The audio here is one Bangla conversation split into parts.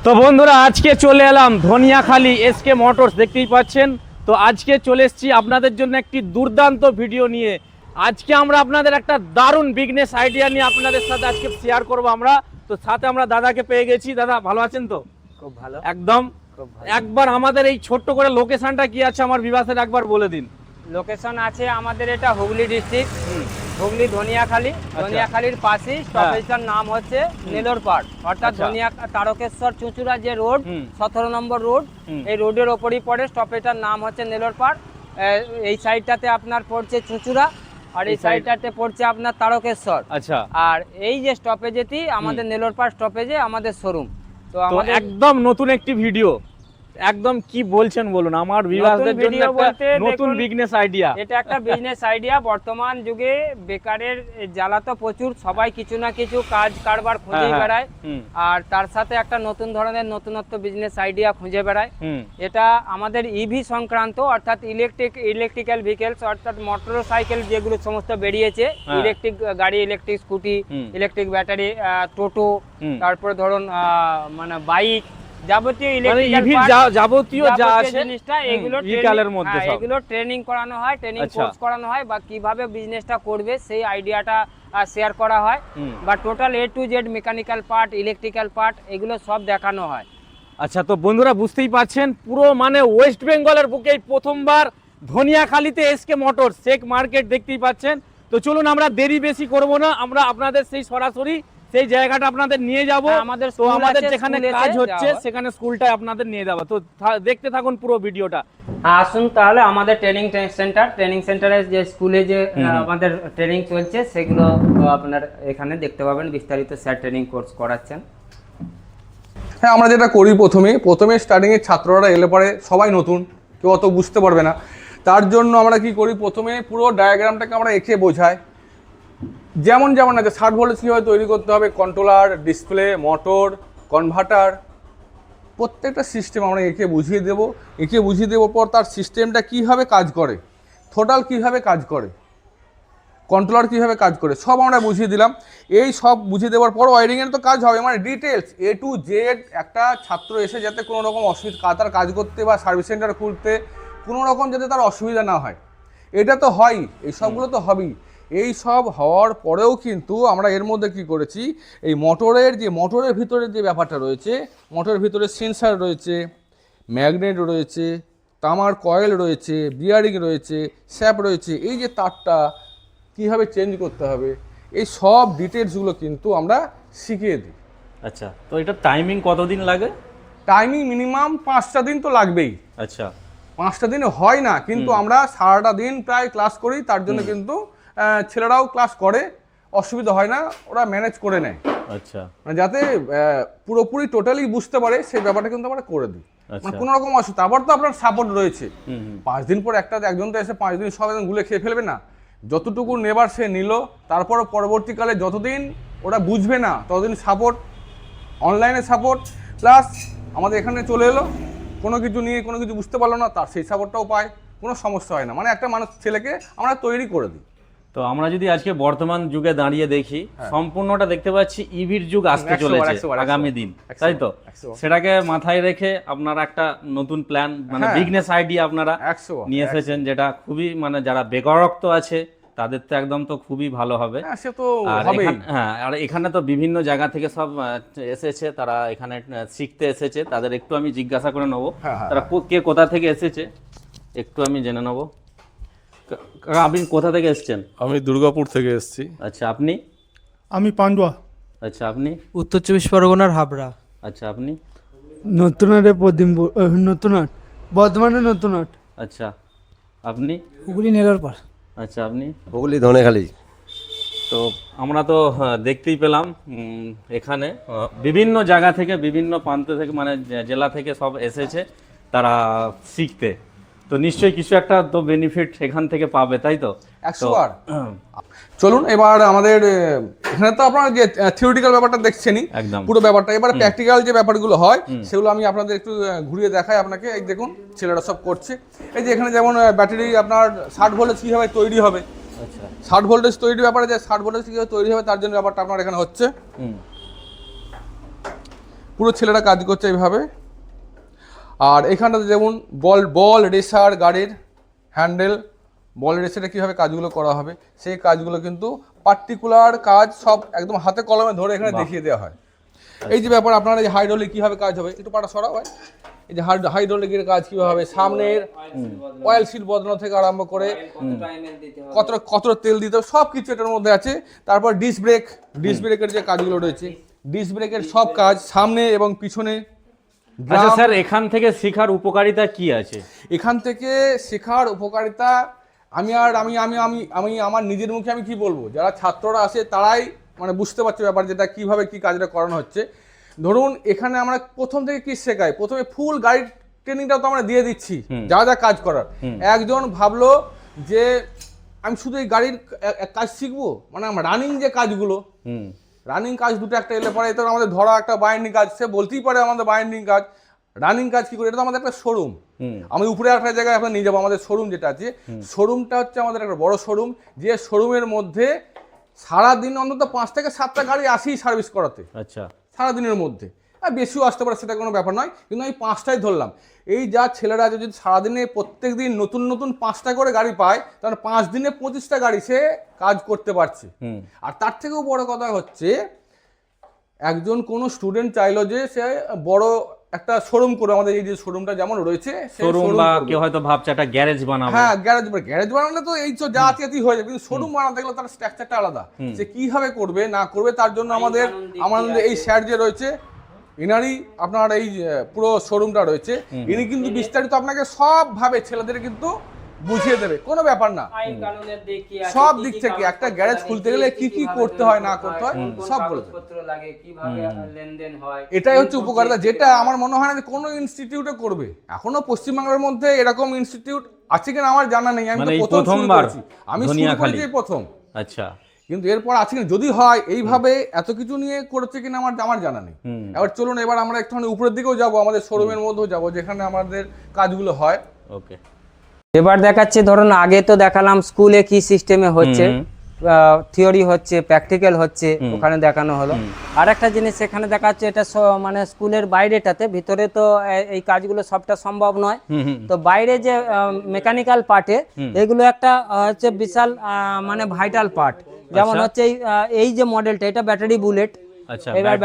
তো বন্ধুরা আজকে চলে এলাম ধনিয়াখালী এসকে মোটরস, দেখতেই পাচ্ছেন। তো আজকে চলে এসেছি আপনাদের জন্য একটি দুর্দান্ত ভিডিও নিয়ে। আজকে আমরা আপনাদের একটা দারুণ বিজনেস আইডিয়া নিয়ে আপনাদের সাথে আজকে শেয়ার করব আমরা। তো সাথে আমরা দাদাকে পেয়ে গেছি। দাদা ভালো আছেন তো? খুব ভালো। একদম। খুব ভালো। একবার আমাদের এই ছোট্ট করে লোকেশনটা কি আছে আমার বিভাসের একবার বলে দিন। লোকেশন আছে আমাদের এটা হুগলি ডিস্ট্রিক্ট, হুগলি ধনিয়াখালী। ধনিয়াখালীর পাশে স্টপেজটার নাম হচ্ছে নেলোর পাড়, অর্থাৎ ধনিয়া তারকেশ্বর চুঁচুড়া যে রোড 17 নম্বর রোড, এই রোডের ওপরই পড়ে। স্টপেজটার নাম হচ্ছে নেলোর পাড়। এই সাইডটাতে আপনার পড়ছে চুঁচুড়া, আর এই সাইডটাতে পড়ছে আপনার তারকেশ্বর। আচ্ছা। আর এই যে স্টপেজেতেই আমাদের নেলোর পাড় স্টপেজে আমাদের শোরুম। তো আমাদের একদম নতুন একটি ভিডিও। একদম কি বলছেন বলুন, আমার বিভাসদের জন্য একটা নতুন বিজনেস আইডিয়া। এটা একটা বিজনেস আইডিয়া। বর্তমান যুগে বেকারের জ্বালা তো প্রচুর, সবাই কিছু না কিছু কাজ কারবার খুঁজে বেড়ায়, আর তার সাথে একটা নতুন ধরনের নতুনত্ব বিজনেস আইডিয়া খুঁজে বেড়ায়। এটা আমাদের ইভি সংক্রান্ত, অর্থাৎ ইলেকট্রিক্যাল ভেহিকেলস, অর্থাৎ মোটর সাইকেল যেগুলো সমস্ত বেরিয়েছে, ইলেকট্রিক গাড়ি, ইলেকট্রিক স্কুটি, ইলেকট্রিক ব্যাটারি, টোটো, তারপরে ধরুন মানে বাইক, যাবতীয় যাবতীয় যা আছে জিনিসটা এগুলো ট্রেনিং করানো হয়, ট্রেনিং কোর্স করানো হয়, বা কিভাবে বিজনেসটা করবে সেই আইডিয়াটা শেয়ার করা হয়, বা total A to Z mechanical part, electrical part, এগুলো সব দেখানো হয়। আচ্ছা, তো বন্ধুরা বুঝতেই পাচ্ছেন, পুরো মানে ওয়েস্ট বেঙ্গলের বুকে প্রথমবার ধনিয়াখালীতে এসকে মোটরস শেখ মার্কেট দেখতেই পাচ্ছেন। তো চলুন আমরা দেরি বেশি করব না, আমরা আপনাদের সেই সরাসরি সেই জায়গাটা আপনাদের নিয়ে যাব। আমাদের যেখানে কাজ হচ্ছে সেখানে স্কুলটায় আপনাদের নিয়ে যাব। তো দেখতে থাকুন পুরো ভিডিওটা। আসুন তাহলে আমাদের ট্রেনিং সেন্টারে যে স্কুলে যে আমাদের ট্রেনিং চলছে সেগুলো আপনার এখানে দেখতে পাবেন, বিস্তারিত স্যার ট্রেনিং কোর্স করাচ্ছেন। হ্যাঁ, আমরা যেটা করি প্রথমে স্টার্টিংয়ের ছাত্ররা এলে পরে সবাই নতুন, কেউ অত বুঝতে পারবে না। তার জন্য আমরা কি করি, প্রথমে পুরো ডায়াগ্রামটাকে আমরা এঁকে বোঝাই। যেমন আছে 60 ভোল্ট কীভাবে তৈরি করতে হবে, কন্ট্রোলার, ডিসপ্লে, মোটর, কনভার্টার, প্রত্যেকটা সিস্টেম আমরা এঁকে বুঝিয়ে দেবো পর তার সিস্টেমটা কীভাবে কাজ করে, টোটাল কীভাবে কাজ করে, কন্ট্রোলার কীভাবে কাজ করে, সব আমরা বুঝিয়ে দিলাম। এই সব বুঝিয়ে দেওয়ার পর ওয়ারিংয়ের তো কাজ হবে, মানে ডিটেলস A to Z। একটা ছাত্র এসে যাতে কোনো রকম অসুবিধা, তার কাজ করতে বা সার্ভিস সেন্টার খুলতে কোনো রকম যাতে তার অসুবিধা না হয়, এটা তো হয়, এই সবগুলো তো হবেই। এই সব হওয়ার পরেও কিন্তু আমরা এর মধ্যে কি করেছি, এই মোটরের ভিতরে যে ব্যাপারটা রয়েছে, মোটরের ভিতরে সেন্সার রয়েছে, ম্যাগনেট রয়েছে, তামার কয়েল রয়েছে, বিয়ারিং রয়েছে, স্যাপ রয়েছে, এই যে তারটা কীভাবে চেঞ্জ করতে হবে, এই সব ডিটেলসগুলো কিন্তু আমরা শিখিয়ে দিই। আচ্ছা, তো এটা টাইমিং কতদিন লাগে? টাইমিং মিনিমাম 5টা দিন তো লাগবেই। আচ্ছা, 5টা দিনে হয় না, কিন্তু আমরা সারাটা দিন প্রায় ক্লাস করি। তার জন্য কিন্তু ছেলেরাও ক্লাস করে, অসুবিধা হয় না, ওরা ম্যানেজ করে নেয়। আচ্ছা, মানে যাতে পুরোপুরি টোটালি বুঝতে পারে সেই ব্যাপারটা কিন্তু আমরা করে দিই। মানে কোনো রকম অসুবিধা, আবার তো আপনার সাপোর্ট রয়েছে। 5 দিন পর একজন তো এসে 5 দিন সব একদম গুলে খেয়ে ফেলবে না, যতটুকু নেবার সে নিল। তারপর পরবর্তীকালে যতদিন ওরা বুঝবে না ততদিন সাপোর্ট, অনলাইনে সাপোর্ট, প্লাস আমাদের এখানে চলে এলো, কোনো কিছু বুঝতে পারলো না, তার সেই সাপোর্টটাও পায়, কোনো সমস্যা হয় না। মানে একটা ছেলেকে আমরা তৈরি করে দিই। তো আমরা যদি আজকে বর্তমান যুগে দাঁড়িয়ে দেখি, সম্পূর্ণটা দেখতে পাচ্ছি ইভির যুগ আসতে চলেছে আগামী দিন, তাই তো? সেটাকে মাথায় রেখে আপনারা একটা নতুন প্ল্যান, মানে বিজনেস আইডিয়া আপনারা নিয়ে এসেছেন, যেটা খুবই মানে যারা বেকারত্ব আছে তাদের তো একদম তো খুবই ভালো হবে। আর এখানে তো বিভিন্ন জায়গা থেকে সব এসেছে, তারা এখানে শিখতে এসেছে। তাদের একটু আমি জিজ্ঞাসা করে নেবো তারা কে কোথা থেকে এসেছে, একটু আমি জেনে নেবো। আপনি কোথা থেকে এসেছেন? আমি দুর্গাপুর থেকে এসেছি। আচ্ছা, আপনি? আমি পান্ডুয়া। আচ্ছা, আপনি? উত্তর 24 পরগনার হাবড়া। আচ্ছা, আপনি? নতুনহাট, বর্ধমানের নতুনহাট। আচ্ছা, আপনি? হুগলি নেলোর পাড়। আচ্ছা, আপনি? হুগলি ধনেখালি। তো আমরা তো দেখতেই পেলাম এখানে বিভিন্ন জায়গা থেকে, বিভিন্ন প্রান্ত থেকে, মানে জেলা থেকে সব এসেছে তারা শিখতে। তো নিশ্চয়ই কিছু একটা তো বেনিফিট এখান থেকে পাবে, তাই তো? 100বার। চলুন এবার আমাদের এখানে তো আপনারা যে থিওরিটিক্যাল ব্যাপারটা দেখছেনই, একদম পুরো ব্যাপারটা। এবার প্র্যাকটিক্যাল যে ব্যাপারগুলো হয় সেগুলো আমি আপনাদের একটু ঘুরিয়ে দেখাই আপনাকে। এই দেখুন ছেলেরা সব করছে। এই যে এখানে যেমন ব্যাটারি আপনার 60 ভোল্টেজ কীভাবে তৈরি হবে, 60 ভোল্টেজ তৈরির ব্যাপারে, যে 60 ভোল্টেজ কীভাবে তৈরি হবে তার জন্য ব্যাপারটা আপনার এখানে হচ্ছে। পুরো ছেলেরা কাজ করছে এইভাবে। আর এখানটাতে যেমন বল রেসার গাড়ির হ্যান্ডেল, বল রেসারে কীভাবে কাজগুলো করা হবে সেই কাজগুলো কিন্তু পার্টিকুলার কাজ সব একদম হাতে কলমে ধরে এখানে দেখিয়ে দেওয়া হয়। এই যে ব্যাপার আপনারা যে হাইড্রোলিক কীভাবে কাজ হবে, একটু পাটা সরা হয়, এই যে হাইড্রোলিকের কাজ কীভাবে হবে, সামনের অয়েল সিল বদলানো থেকে আরম্ভ করে কত তেল দিতে হবে সব কিছু এটার মধ্যে আছে। তারপর ডিস্ক ব্রেকের যে কাজগুলো রয়েছে, ডিস্ক ব্রেকের সব কাজ সামনে এবং পিছনে। আচ্ছা স্যার, এখান থেকে শেখার উপকারিতা কি আছে? এখান থেকে শেখার উপকারিতা আমি আমার নিজের মুখে আমি কি বলবো, যারা ছাত্ররা আসে তারাই মানে বুঝতে পারছে ব্যাপার, যেটা কিভাবে কি কাজটা করানো হচ্ছে। ধরুন এখানে আমরা প্রথম থেকে কি শেখাই, প্রথমে ফুল গাইড ট্রেনিংটাও তো আমরা দিয়ে দিচ্ছি যা যা কাজ করার। একজন ভাবলো যে আমি শুধু এই গাড়ির কাজ শিখবো, মানে আমার রানিং যে কাজগুলো, রানিং কাজ দুটো একটা এলে পরে এটা আমাদের ধরা একটা বাইন্ডিং কাজ, সে বলতেই পারে আমাদের বাইন্ডিং কাজ। রানিং কাজ কি করে, এটা তো আমাদের একটা শোরুম, আমি উপরে একটা জায়গায় আপনার নিয়ে যাবো। আমাদের শোরুম যেটা আছে, শোরুমটা হচ্ছে আমাদের একটা বড় শোরুম, যে শোরুমের মধ্যে সারাদিন অন্তত 5 থেকে 7টা গাড়ি আসেই সার্ভিস করাতে। আচ্ছা, সারাদিনের মধ্যে, আর বেশিও আসতে পারে সেটা কোনো ব্যাপার নয়, কিন্তু আমি 5টাই ধরলাম। এই যা ছেলেরা যদি সারাদিনে প্রত্যেক দিন নতুন নতুন 5টা করে গাড়ি পায়, তাহলে 5 দিনে 25টা গাড়ি সে কাজ করতে পারছে। আর তার থেকেও বড় কথা হচ্ছে, একজন কোনো স্টুডেন্ট চাইলো যে সে বড় একটা শোরুম করে, আমাদের এই যে শোরুমটা যেমন রয়েছে শোরুম, বা কেউ হয়তো ভাবছে একটা গ্যারেজ বানাবো। হ্যাঁ, গ্যারেজ বানালে তো এই তো যা আতি হয়ে যাবে, কিন্তু শোরুম বানাতে গেলে তার স্ট্রাকচারটা আলাদা, সে কিভাবে করবে না করবে, তার জন্য আমাদের এই স্যার যে রয়েছে, ইনারই আপনার এই পুরো শোরুমটা রয়েছে, ইনি কিন্তু বিস্তারিত আপনাকে সব ভাবে ছেলেদের কিন্তু বুঝিয়ে দেবে, কোনো ব্যাপার না। সব দিক থেকে একটা গ্যারেজ খুলতে গেলে কি কি করতে হয় না করতে হয় সব বলে দেবে। এটাই হচ্ছে উপকারিতা, যেটা আমার মনে হয় না যে কোনো ইনস্টিটিউটে করবে। এখনো পশ্চিমবাংলার মধ্যে এরকম ইনস্টিটিউট আছে কিনা আমার জানা নেই, আমি তো প্রথমবার আমি শুরু করেছি প্রথম। আচ্ছা, কিন্তু এরপর আছে কিনা, যদি হয় এইভাবে এত কিছু নিয়ে করেছে কিনা আমার জানা নেই। এবার চলুন, এবার আমরা একটুখানি উপরের দিকেও যাবো, আমাদের শোরুমের মধ্যেও যাবো যেখানে আমাদের কাজগুলো হয়। ওকে, এবার দেখাচ্ছি, ধরুন আগে তো দেখালাম স্কুলে কি সিস্টেমে হচ্ছে, থিওরি হচ্ছে, প্র্যাকটিক্যাল হচ্ছে, ওখানে দেখানো হলো। আর একটা জিনিস এখানে দেখাচ্ছে, এটা মানে স্কুলের বাইরেটাতে, ভিতরে তো এই কাজগুলো সবটা সম্ভব নয়, তো বাইরে যে মেকানিক্যাল পার্টে এগুলো একটা হচ্ছে বিশাল মানে ভাইটাল পার্ট। যেমন হচ্ছে এই যে মডেলটা, এটা ব্যাটারি বুলেট। আচ্ছা, এবার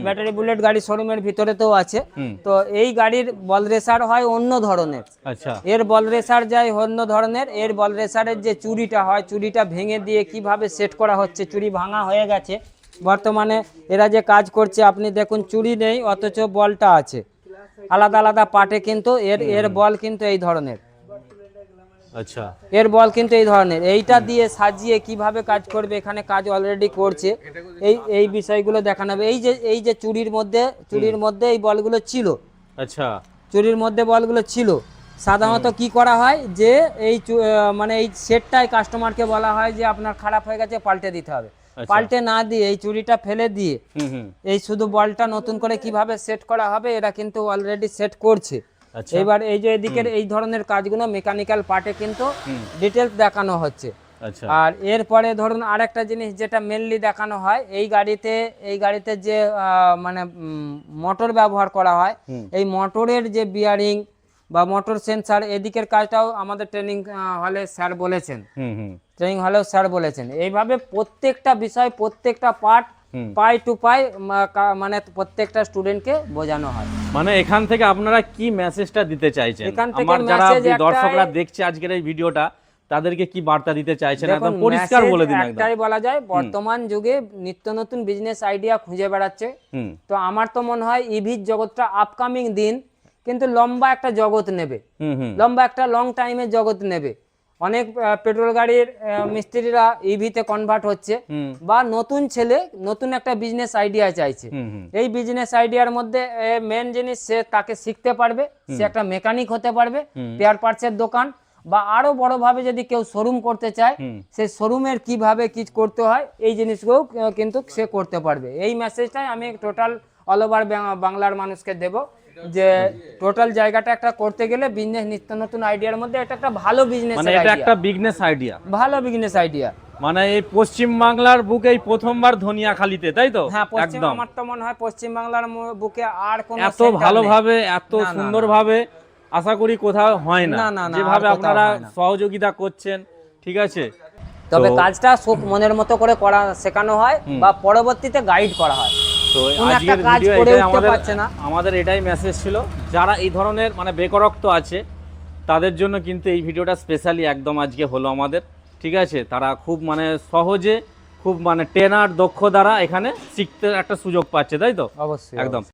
ব্যাটারি বুলেট গাড়ি শোরুমের ভিতরে তো আছে। তো এই গাড়ির বল রেসার হয় অন্য ধরনের। আচ্ছা, এর বল রেসার যায় অন্য ধরনের। এর বল রেসারের যে চুরিটা হয়, চুরিটা ভেঙে দিয়ে কিভাবে সেট করা হচ্ছে, চুরি ভাঙা হয়ে গেছে বর্তমানে, এরা যে কাজ করছে আপনি দেখুন, চুরি নেই অথচ বলটা আছে আলাদা আলাদা পার্টে, কিন্তু এর বল কিন্তু এই ধরনের। আচ্ছা, এর বল কিন্তু এই ধরনের, এইটা দিয়ে সাজিয়ে কিভাবে কাজ করবে, এখানে কাজ অলরেডি করছে। এই বিষয়গুলো দেখানো হবে। এই যে চুরির মধ্যে এই বলগুলো ছিল। আচ্ছা, চুরির মধ্যে বলগুলো ছিল। সাধারণত কি করা হয় যে মানে এই সেটটাই কাস্টমারকে বলা হয় যে আপনার খারাপ হয়ে গেছে, পাল্টে দিতে হবে। পাল্টে না দিয়ে এই চুরিটা ফেলে দিয়ে এই শুধু বলটা নতুন করে কিভাবে সেট করা হবে, এরা কিন্তু অলরেডি সেট করছে। এবার এই যে এদিকের এই ধরনের কাজগুলো মেকানিক্যাল পার্টে কিন্তু ডিটেলস দেখানো হচ্ছে। আর এরপরে ধরুন আরেকটা জিনিস যেটা মেনলি দেখানো হয়, এই গাড়িতে যে মানে মোটর ব্যবহার করা হয়, এই মোটরের যে বিয়ারিং বা মোটর সেন্সার, এদিকের কাজটাও আমাদের ট্রেনিং হলে স্যার বলেছেন। এইভাবে প্রত্যেকটা বিষয়, প্রত্যেকটা পার্ট পাই টু পাই মানে প্রত্যেকটা স্টুডেন্টকে বোঝানো হয়। মানে এখান থেকে আপনারা কি মেসেজটা দিতে চাইছেন, আমার যারা দর্শকরা দেখছে আজকের এই ভিডিওটা, তাদেরকে কি বার্তা দিতে চাইছেন, একদম পরিষ্কার বলে দিন। একটাই বলা যায়, বর্তমান যুগে নিত্য নতুন বিজনেস আইডিয়া খুঁজে বেড়াচ্ছে। তো আমার তো মনে হয় ইভির জগৎটা আপকামিং দিন কিন্তু লম্বা একটা জগৎ নেবে, লম্বা একটা লং টাইমের জগৎ নেবে। অনেক পেট্রোল গাড়ির মিস্ত্রিরা ইভিতে কনভার্ট হচ্ছে, বা নতুন ছেলে নতুন একটা বিজনেস আইডিয়া চাইছে। এই বিজনেস আইডিয়ার মধ্যে মেন জিনিস, সে তাকে শিখতে পারবে, সে একটা মেকানিক হতে পারবে, স্পেয়ার পার্টসের দোকান, বা আরো বড়ভাবে যদি কেউ শোরুম করতে চায়, সেই শোরুমের কিভাবে কি করতে হয় এই জিনিসগুলো কিন্তু সে করতে পারবে। এই মেসেজটাই আমি টোটাল অল ওভার বাংলার মানুষকে দেব, যে টোটাল জায়গাটা একটা করতে গেলে বিজনেস নিত্য নতুন আইডিয়ার মধ্যে এটা একটা ভালো বিজনেস, মানে এটা একটা বিজনেস আইডিয়া, ভালো বিজনেস আইডিয়া। মানে এই পশ্চিম বাংলার বুকে এই প্রথমবার ধনিয়াখালীতে, তাই তো? হ্যাঁ, আমার তো মনে হয় পশ্চিম বাংলার বুকে আর কোনো এত ভালোভাবে এত সুন্দরভাবে আশা করি কোথাও হয় না, যেভাবে আপনারা সহযোগিতা করছেন, ঠিক আছে? তবে কাজটা খুব মনের মতো করে করা শেখানো হয় বা পরবর্তীতে গাইড করা হয়। তো কোনো একটা আজকের কাজ ভিডিও করে এটাই উঠতে পারছে না। আমাদের এটাই মেসেজ ছিল, যারা এই ধরনের মানে বেকারত্ব আছে তাদের জন্য কিন্তু এই ভিডিওটা স্পেশালি একদম আজকে হলো আমাদের, ঠিক আছে? তারা খুব মানে সহজে, খুব মানে ট্রেনার দক্ষ দ্বারা এখানে শিখতে একটা সুযোগ পাচ্ছে, তাই তো? অবশ্যই একদম।